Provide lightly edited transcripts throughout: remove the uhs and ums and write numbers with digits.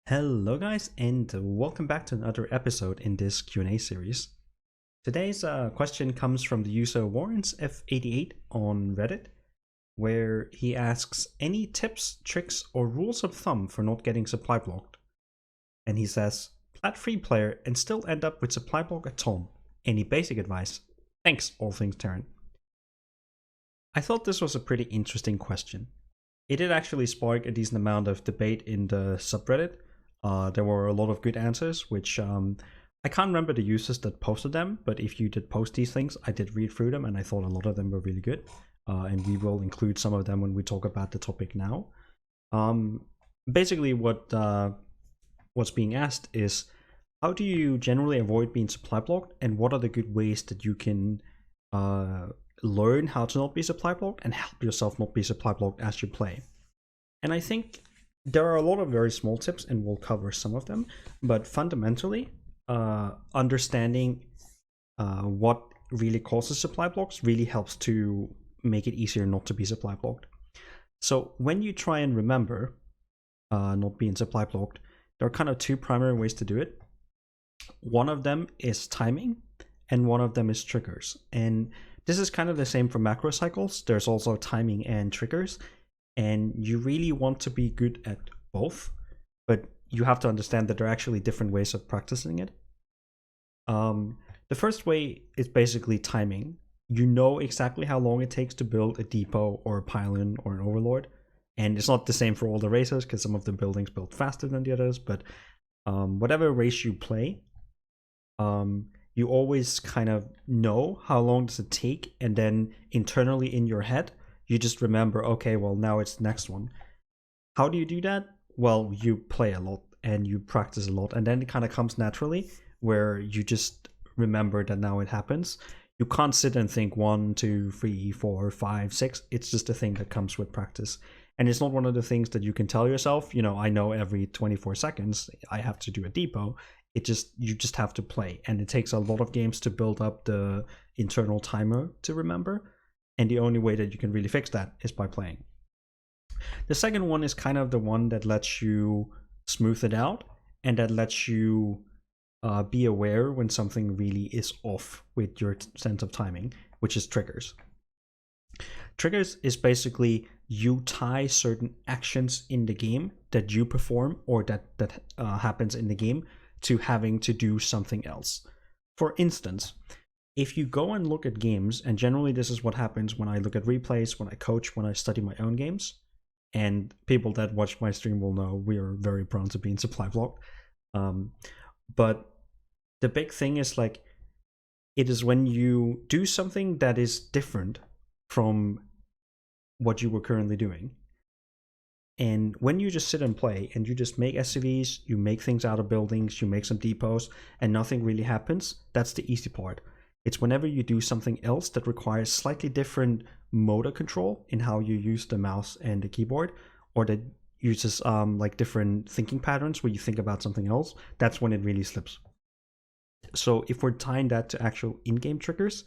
Hello guys, and welcome back to another episode in this Q&A series. Today's question comes from the user WarrensF88 on Reddit, where he asks, any tips, tricks, or rules of thumb for not getting supply blocked? And he says, plat free player and still end up with supply block at home. Any basic advice? Thanks, all things Terran. I thought this was a pretty interesting question. It did actually spark a decent amount of debate in the subreddit. There were a lot of good answers, which I can't remember the users that posted them, but if you did post these things, I did read through them and I thought a lot of them were really good. And we will include some of them when we talk about the topic now. Basically, what's being asked is, how do you generally avoid being supply blocked, and what are the good ways that you can learn how to not be supply blocked and help yourself not be supply blocked as you play? And I think there are a lot of very small tips, and we'll cover some of them, but fundamentally, understanding what really causes supply blocks really helps to make it easier not to be supply blocked. So when you try and remember not being supply blocked, there are kind of two primary ways to do it. One of them is timing, and one of them is triggers. And this is kind of the same for macro cycles. There's also timing and triggers. And you really want to be good at both, but you have to understand that there are actually different ways of practicing it. The first way is basically timing. You know exactly how long it takes to build a depot or a pylon or an overlord. And it's not the same for all the races, because some of the buildings build faster than the others, but whatever race you play, you always kind of know how long does it take, and then internally in your head, you just remember, okay, well, now it's the next one. How do you do that? Well, you play a lot and you practice a lot, and then it kind of comes naturally where you just remember that now it happens. You can't sit and think 1, 2, 3, 4, 5, 6. It's just a thing that comes with practice. And it's not one of the things that you can tell yourself, I know every 24 seconds I have to do a depot. You just have to play. And it takes a lot of games to build up the internal timer to remember. And the only way that you can really fix that is by playing. The second one is kind of the one that lets you smooth it out, and that lets you be aware when something really is off with your sense of timing, which is triggers. Triggers is basically you tie certain actions in the game that you perform or that happens in the game to having to do something else. For instance, if you go and look at games, and generally this is what happens when I look at replays, when I coach, when I study my own games, and people that watch my stream will know we are very prone to being supply blocked. But the big thing is, like, it is when you do something that is different from what you were currently doing. And when you just sit and play and you just make SCVs, you make things out of buildings, you make some depots, and nothing really happens, that's the easy part. It's whenever you do something else that requires slightly different motor control in how you use the mouse and the keyboard, or that uses like different thinking patterns where you think about something else, that's when it really slips. So if we're tying that to actual in-game triggers,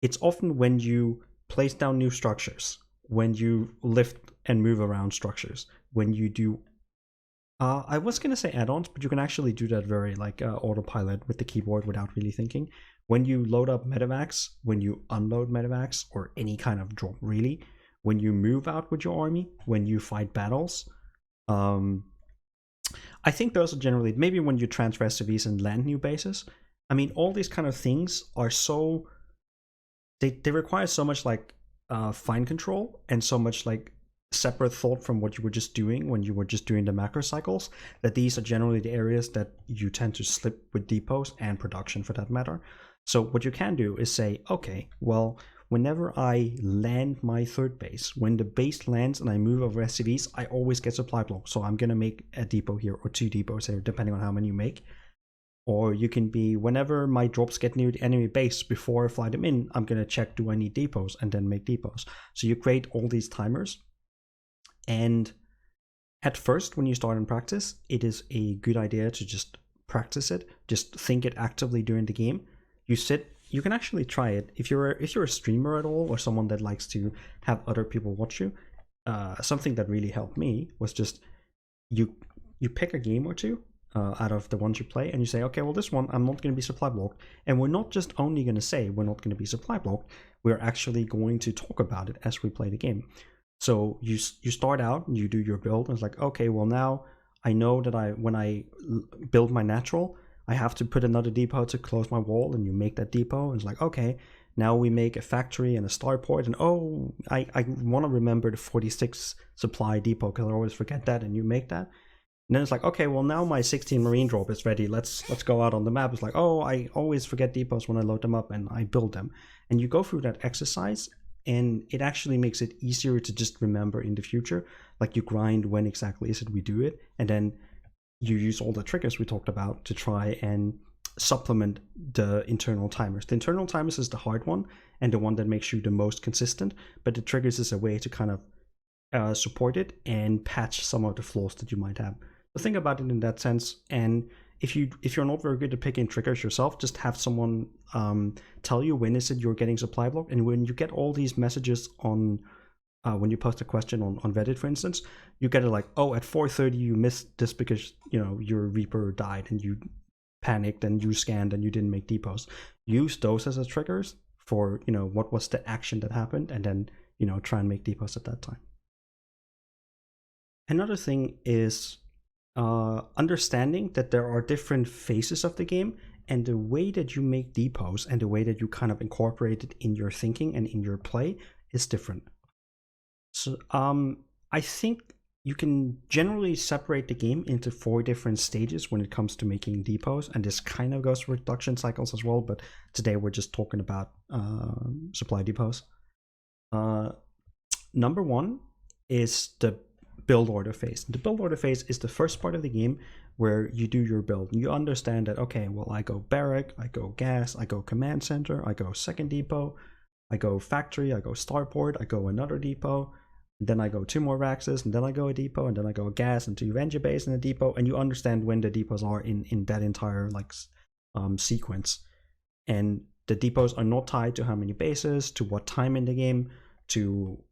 it's often when you place down new structures, when you lift and move around structures, when you do I was going to say add-ons, but you can actually do that very like autopilot with the keyboard without really thinking. When you load up medevacs, when you unload medevacs, or any kind of drop really, when you move out with your army, when you fight battles, I think those are generally, maybe when you transfer SCVs and land new bases. I mean, all these kind of things are so, they require so much like fine control and so much like separate thought from what you were just doing when you were just doing the macro cycles, that these are generally the areas that you tend to slip with depots and production for that matter. So what you can do is say, okay, well, whenever I land my third base, when the base lands and I move over SCVs, I always get supply block. So I'm going to make a depot here, or 2 depots here, depending on how many you make. Or you can be, whenever my drops get near the enemy base, before I fly them in, I'm going to check, do I need depots, and then make depots. So you create all these timers. And at first, when you start in practice, it is a good idea to just practice it, just think it actively during the game. You can actually try it if you're a streamer at all, or someone that likes to have other people watch you. Something that really helped me was just you you pick a game or two out of the ones you play, and you say, okay, well, this one I'm not going to be supply blocked, and we're not just only going to say we're not going to be supply blocked, we're actually going to talk about it as we play the game. So you start out and you do your build, and it's like, okay, well, now I know that when I build my natural, I have to put another depot to close my wall, and you make that depot, and it's like, okay, now we make a factory and a starport, and oh, I want to remember the 46 supply depot because I always forget that, and you make that. And then it's like, okay, well, now my 16 marine drop is ready. Let's go out on the map. It's like, oh, I always forget depots when I load them up, and I build them. And you go through that exercise, and it actually makes it easier to just remember in the future. Like, you grind when exactly is it we do it, and then you use all the triggers we talked about to try and supplement the internal timers. The internal timers is the hard one and the one that makes you the most consistent, but the triggers is a way to kind of support it and patch some of the flaws that you might have. So think about it in that sense. And if you're not very good at picking triggers yourself, just have someone tell you when is it you're getting supply blocked. And when you get all these messages on when you post a question on Reddit, for instance, you get it like, oh, at 4:30 you missed this because your Reaper died and you panicked and you scanned and you didn't make depots. Use those as triggers for what was the action that happened, and then try and make depots at that time. Another thing is understanding that there are different phases of the game, and the way that you make depots and the way that you kind of incorporate it in your thinking and in your play is different. So I think you can generally separate the game into 4 different stages when it comes to making depots, and this kind of goes for production cycles as well, but today we're just talking about supply depots. Number 1 is the build order phase. The build order phase is the first part of the game where you do your build. You understand that, okay, well, I go barrack, I go gas, I go command center, I go second depot, I go factory, I go starport, I go another depot, and then I go 2 more Raxes, and then I go a depot, and then I go a gas and 2 Avenger base and a depot, and you understand when the depots are in that entire sequence. And the depots are not tied to how many bases, to what time in the game, to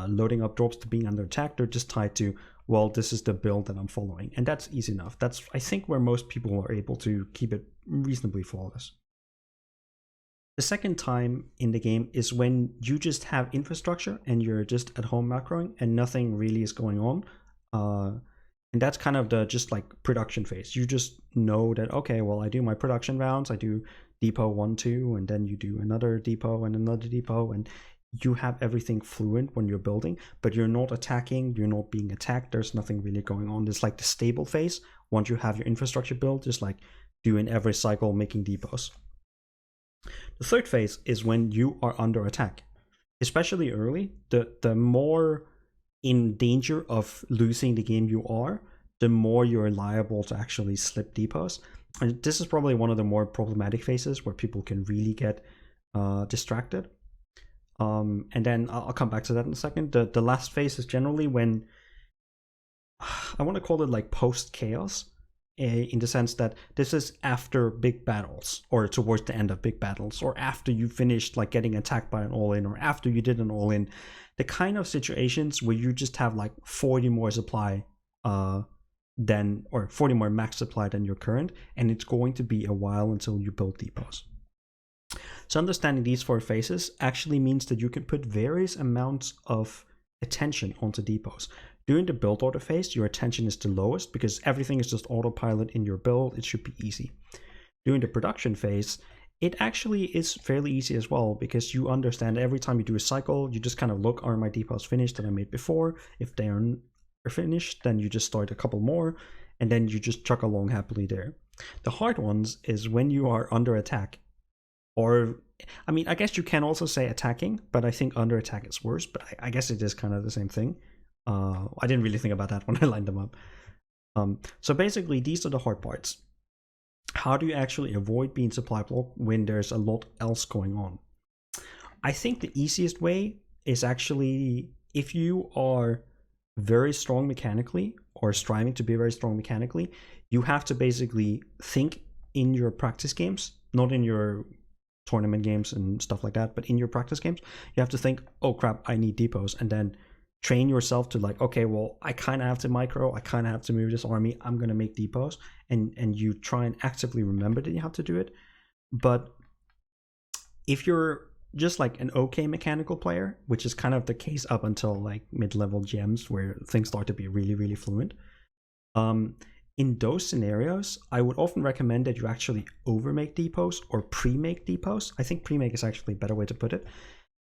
loading up drops, to being under attack. They're just tied to, well, this is the build that I'm following, and that's easy enough. That's, I think, where most people are able to keep it reasonably flawless. The second time in the game is when you just have infrastructure and you're just at home macroing and nothing really is going on. And that's kind of the just like production phase. You just know that, okay, well, I do my production rounds, I do depot 1, 2, and then you do another depot and another depot, and you have everything fluent when you're building, but you're not attacking, you're not being attacked, there's nothing really going on. It's like the stable phase. Once you have your infrastructure built, just like doing every cycle making depots. The third phase is when you are under attack. Especially early, the more in danger of losing the game you are, the more you're liable to actually slip depots. And this is probably one of the more problematic phases where people can really get distracted. And then I'll come back to that in a second. The last phase is generally when, I want to call it like post-chaos, in the sense that this is after big battles, or towards the end of big battles, or after you finished like getting attacked by an all-in, or after you did an all-in. The kind of situations where you just have like 40 more supply or 40 more max supply than your current, and it's going to be a while until you build depots. So understanding these 4 phases actually means that you can put various amounts of attention onto depots. During the build order phase, your attention is the lowest because everything is just autopilot in your build. It should be easy. During the production phase, it actually is fairly easy as well, because you understand every time you do a cycle, you just kind of look, are my depots finished that I made before? If they are finished, then you just start a couple more, and then you just chuck along happily there. The hard ones is when you are under attack. Or, I mean, I guess you can also say attacking, but I think under attack is worse, but I guess it is kind of the same thing. I didn't really think about that when I lined them up. So basically, these are the hard parts. How do you actually avoid being supply blocked when there's a lot else going on? I think the easiest way is actually, if you are very strong mechanically, or striving to be very strong mechanically, you have to basically think in your practice games, not in your tournament games and stuff like that, but in your practice games, you have to think, oh crap, I need depots, and then train yourself to like, okay, well, I kind of have to micro, I kind of have to move this army, I'm going to make depots, and you try and actively remember that you have to do it. But if you're just like an okay mechanical player, which is kind of the case up until like mid-level gems where things start to be really, really fluent, in those scenarios, I would often recommend that you actually overmake depots or pre-make depots. I think pre-make is actually a better way to put it,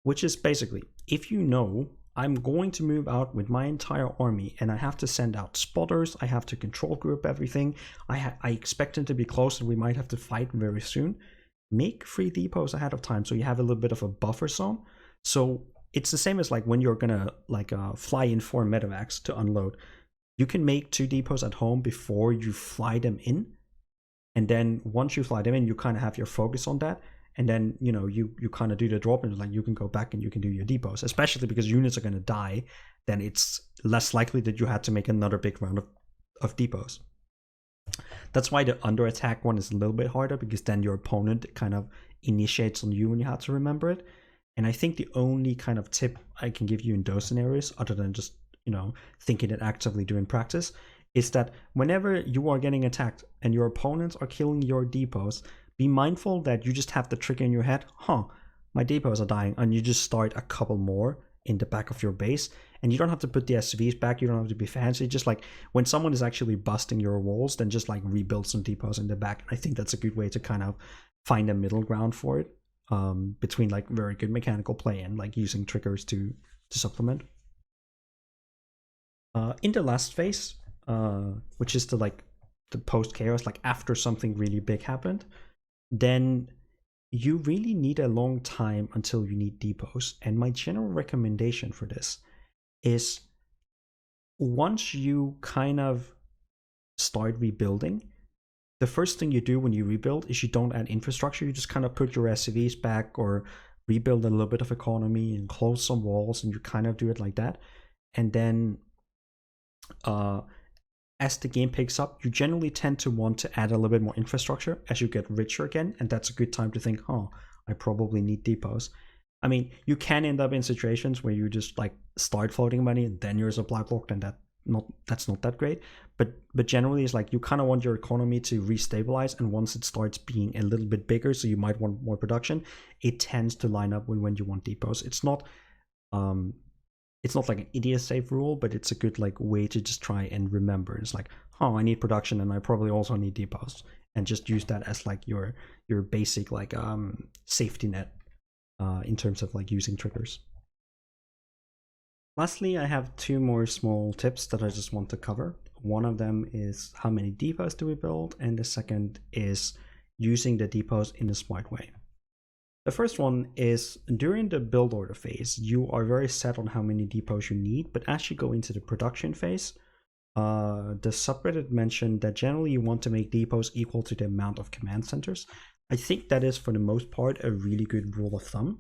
which is basically, if you know I'm going to move out with my entire army and I have to send out spotters, I have to control group everything, I expect them to be close and we might have to fight very soon, make 3 depots ahead of time so you have a little bit of a buffer zone. So it's the same as like when you're gonna like fly in 4 medevacs to unload. You can make 2 depots at home before you fly them in, and then once you fly them in, you kind of have your focus on that, and then you kind of do the drop and like you can go back and you can do your depots, especially because units are going to die. Then it's less likely that you had to make another big round of depots. That's why the under attack one is a little bit harder, because then your opponent kind of initiates on you and you have to remember it. And I think the only kind of tip I can give you in those scenarios, other than just thinking it actively doing practice, is that whenever you are getting attacked and your opponents are killing your depots, be mindful that you just have the trick in your head, my depots are dying, and you just start a couple more in the back of your base, and you don't have to put the SCVs back, you don't have to be fancy, just like when someone is actually busting your walls, then just like rebuild some depots in the back. I think that's a good way to kind of find a middle ground for it, between like very good mechanical play and like using triggers to supplement. In the last phase, which is the post chaos, like after something really big happened, then you really need a long time until you need depots. And my general recommendation for this is, once you kind of start rebuilding, the first thing you do when you rebuild is you don't add infrastructure. You just kind of put your SCVs back or rebuild a little bit of economy and close some walls, and you kind of do it like that. And then as the game picks up, you generally tend to want to add a little bit more infrastructure as you get richer again, and that's a good time to think, I probably need depots. I mean, you can end up in situations where you just like start floating money and then your supply blocked, and that's not that great. But generally, it's like you kind of want your economy to restabilize, and once it starts being a little bit bigger, so you might want more production, it tends to line up with when you want depots. It's not like an idiot safe rule, but it's a good like way to just try and remember. It's like, I need production and I probably also need depots, and just use that as like your basic like safety net in terms of like using triggers. Lastly, I have 2 more small tips that I just want to cover. One of them is how many depots do we build, and the second is using the depots in a smart way. The first one is, during the build order phase, you are very set on how many depots you need, but as you go into the production phase, the subreddit mentioned that generally you want to make depots equal to the amount of command centers. I think that is, for the most part, a really good rule of thumb,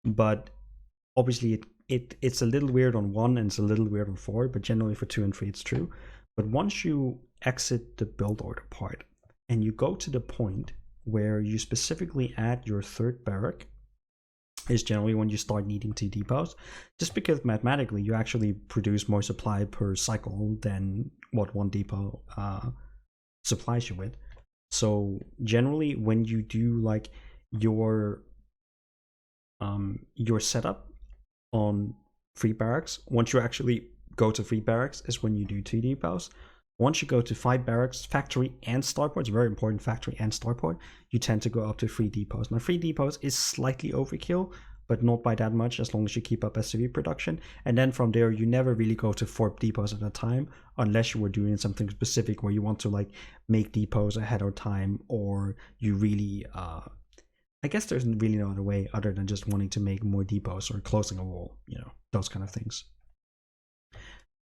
but obviously it's a little weird on 1 and it's a little weird on 4, but generally for 2 and 3 it's true. But once you exit the build order part and you go to the point where you specifically add your 3rd barrack, is generally when you start needing 2 depots, just because mathematically you actually produce more supply per cycle than what 1 depot supplies you with. So generally when you do like your setup on 3 barracks, once you actually go to 3 barracks is when you do 2 depots. Once you go to 5 barracks, factory and starport, it's very important, factory and starport, you tend to go up to 3 depots. Now 3 depots is slightly overkill, but not by that much, as long as you keep up SCV production. And then from there, you never really go to 4 depots at a time, unless you were doing something specific where you want to like make depots ahead of time, or you really, I guess there's really no other way other than just wanting to make more depots or closing a wall, those kind of things.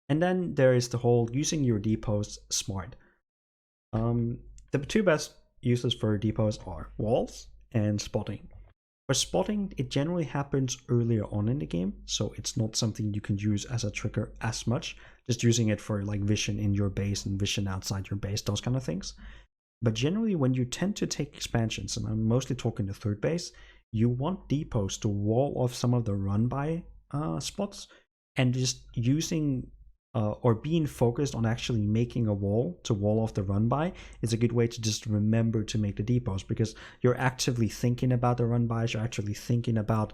And then there is the whole using your depots smart. The 2 best uses for depots are walls and spotting. For spotting, it generally happens earlier on in the game, so it's not something you can use as a trigger as much, just using it for like vision in your base and vision outside your base, those kind of things. But generally, when you tend to take expansions, and I'm mostly talking the 3rd base, you want depots to wall off some of the run by spots, and just using or being focused on actually making a wall to wall off the run by is a good way to just remember to make the depots, because you're actively thinking about the run bys, you're actually thinking about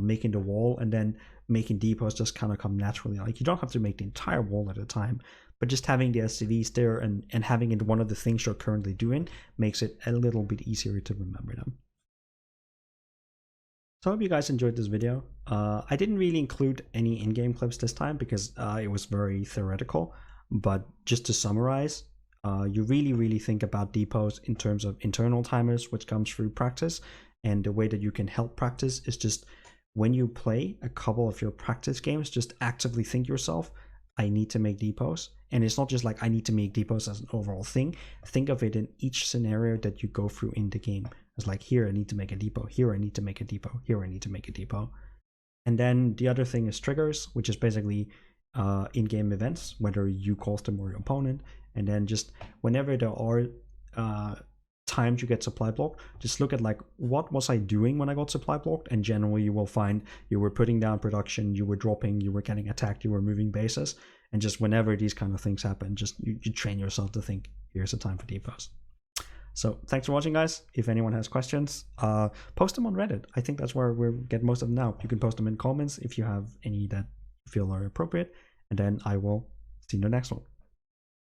making the wall, and then making depots just kind of come naturally. Like, you don't have to make the entire wall at a time, but just having the SCVs there and having it one of the things you're currently doing makes it a little bit easier to remember them. So I hope you guys enjoyed this video. I didn't really include any in-game clips this time because it was very theoretical, but just to summarize, you really think about depots in terms of internal timers, which comes through practice, and the way that you can help practice is just when you play a couple of your practice games, just actively think yourself, I need to make depots. And it's not just like I need to make depots as an overall thing. Think of it in each scenario that you go through in the game. It's like, here I need to make a depot, here I need to make a depot, here I need to make a depot. And then the other thing is triggers, which is basically in-game events, whether you cause them or your opponent. And then just whenever there are times you get supply blocked, just look at like, what was I doing when I got supply blocked? And generally you will find you were putting down production, you were dropping, you were getting attacked, you were moving bases. And just whenever these kind of things happen, just you train yourself to think, here's the time for depots. So thanks for watching, guys. If anyone has questions, post them on Reddit. I think that's where we get most of them now. You can post them in comments if you have any that you feel are appropriate, and then I will see you in the next one.